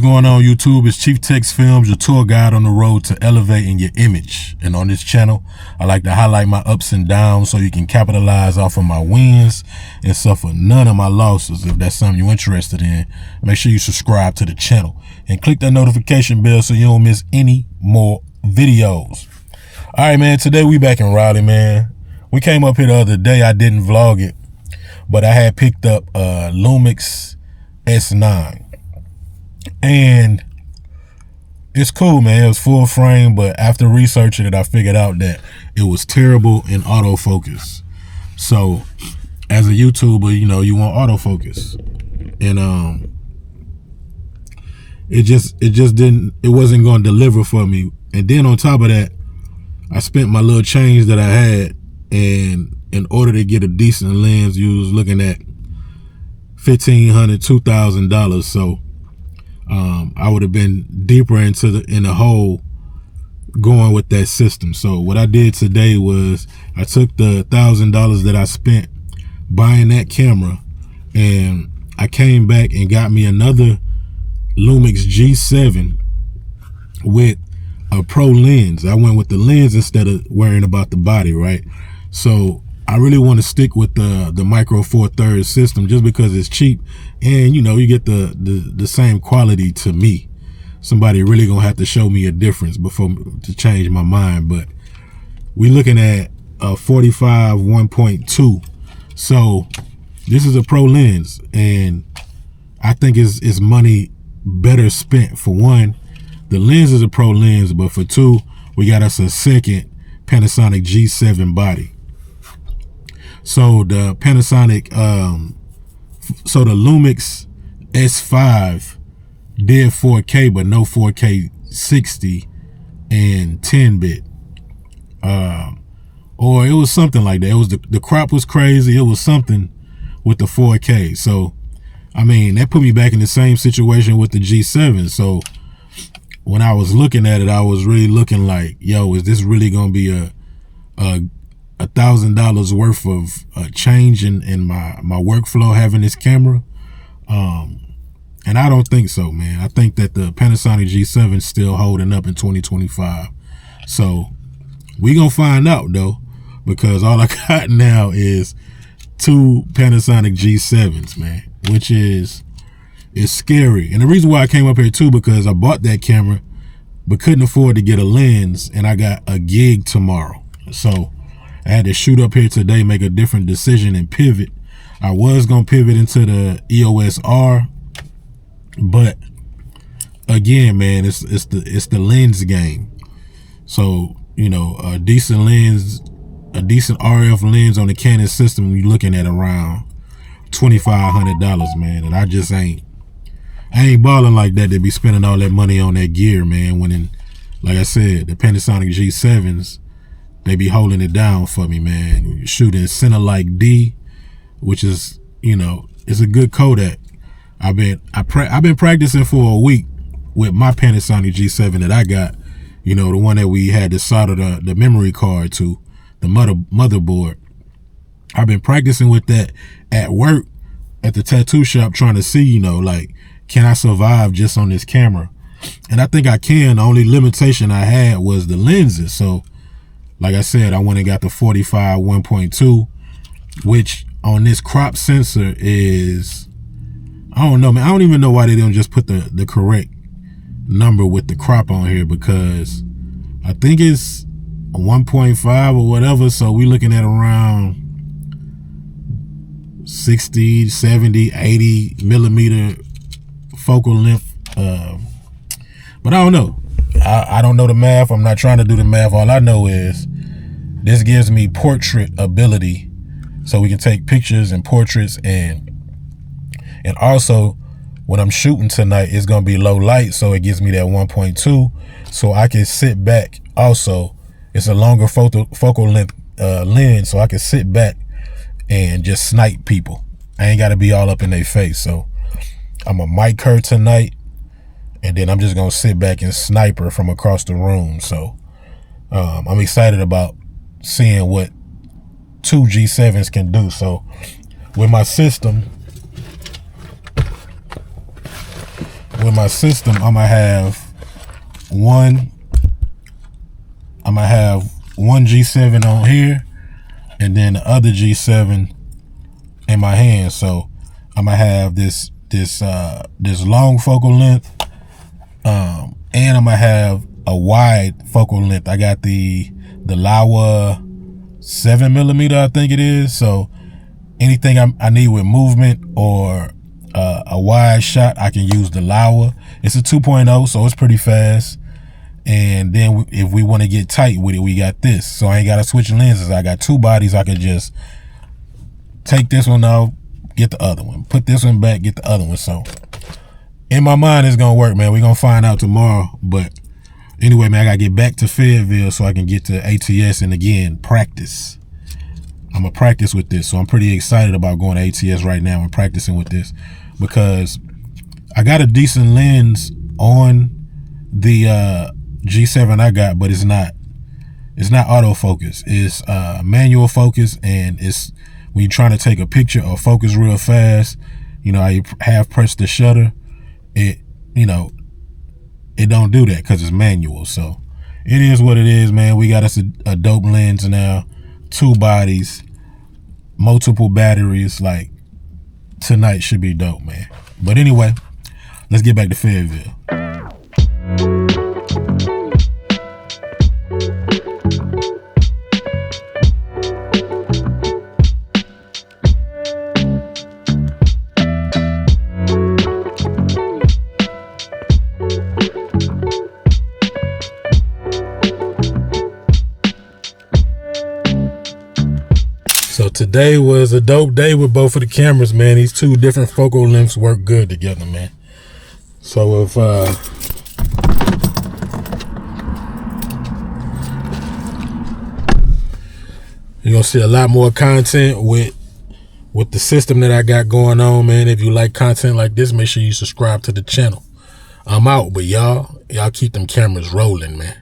going on, YouTube? It's Chief Tex Films, your tour guide on the road to elevating your image. And on this channel, I like to highlight my ups and downs so you can capitalize off of my wins and suffer none of my losses. If that's something you're interested in, make sure you subscribe to the channel and click that notification bell so you don't miss any more videos. All right, man, today we back in Raleigh, man. We came up here the other day. I didn't vlog it, but I had picked up a Lumix S9. And it's cool, man. It was full frame, but after researching it, I figured out that it was terrible in autofocus. So as a YouTuber, you know, you want autofocus. And it wasn't going to deliver for me. And then on top of that, I spent my little change that I had, and in order to get a decent lens, you was looking at $1,500, $2,000. So I would have been deeper into the hole going with that system. So what I did today was I took the $1,000 that I spent buying that camera, and I came back and got me another Lumix G7 with a pro lens. I went with the lens instead of worrying about the body, right? So I really want to stick with the micro four thirds system just because it's cheap, and you know, you get the same quality to me. Somebody really gonna have to show me a difference before to change my mind. But we looking at a 45 1.2. So this is a pro lens, and I think it's money better spent. For one, the lens is a pro lens, but for two, we got us a second Panasonic G7 body. So the Panasonic, so the Lumix S9 did 4K, but no 4K 60 and 10-bit. Or it was something like that. It was the crop was crazy. It was something with the 4K. So, I mean, that put me back in the same situation with the G7. So when I was looking at it, I was really looking like, yo, is this really going to be a $1,000 worth of change in my workflow having this camera? And I don't think so, man. I think that the Panasonic G7 is still holding up in 2025. So we gonna find out though, because all I got now is two Panasonic G7s, man, which is scary. And the reason why I came up here too, because I bought that camera but couldn't afford to get a lens, and I got a gig tomorrow. So I had to shoot up here today, make a different decision, and pivot. I was gonna pivot into the EOS R, but again, man, it's the lens game. So, you know, a decent lens, a decent RF lens on the Canon system, you're looking at around $2,500, man. And I ain't balling like that to be spending all that money on that gear, man. When, like I said, the Panasonic G7s, they be holding it down for me, man. You're shooting Cinelike D, which is, you know, it's a good Kodak. I've been practicing for a week with my Panasonic G7 that I got, you know, the one that we had to solder the memory card to, the motherboard. I've been practicing with that at work at the tattoo shop, trying to see, you know, like, can I survive just on this camera? And I think I can. The only limitation I had was the lenses. So like I said, I went and got the 45 1.2, which on this crop sensor is, I don't know, man. I don't even know why they don't just put the correct number with the crop on here, because I think it's 1.5 or whatever. So we looking at around 60, 70, 80 millimeter focal length. But I don't know. I don't know the math. I'm not trying to do the math. All I know is this gives me portrait ability, so we can take pictures and portraits, and also when I'm shooting tonight, it's gonna be low light, so it gives me that 1.2, so I can sit back. Also, it's a longer focal length lens, so I can sit back and just snipe people. I ain't gotta be all up in their face. So I'm a mic her tonight, and then I'm just gonna sit back and snipe her from across the room. So I'm excited about seeing what two G7s can do. So with my system, with my system, I'm gonna have one G7 on here, and then the other G7 in my hand. So I'm gonna have this long focal length, and I'm gonna have a wide focal length. I got the Laowa 7mm, I think it is. So anything I need with movement or a wide shot, I can use the Laowa. It's a 2.0, so it's pretty fast. And then if we want to get tight with it, we got this. So I ain't got to switch lenses. I got two bodies. I can just take this one off, get the other one. Put this one back, get the other one. So in my mind, it's going to work, man. We're going to find out tomorrow. But anyway, man, I got to get back to Fayetteville so I can get to ATS and, again, practice. I'm going to practice with this. So I'm pretty excited about going to ATS right now and practicing with this, because I got a decent lens on the G7 I got, but it's not autofocus. It's manual focus, and it's when you're trying to take a picture or focus real fast, you know, I have pressed the shutter, it don't do that because it's manual. So it is what it is, man. We got us a dope lens now, two bodies, multiple batteries. Like, tonight should be dope, man. But anyway, let's get back to Fayetteville. So today was a dope day with both of the cameras, man. These two different focal lengths work good together, man. So if you're gonna see a lot more content with the system that I got going on, man. If you like content like this, make sure you subscribe to the channel. I'm out, but y'all keep them cameras rolling, man.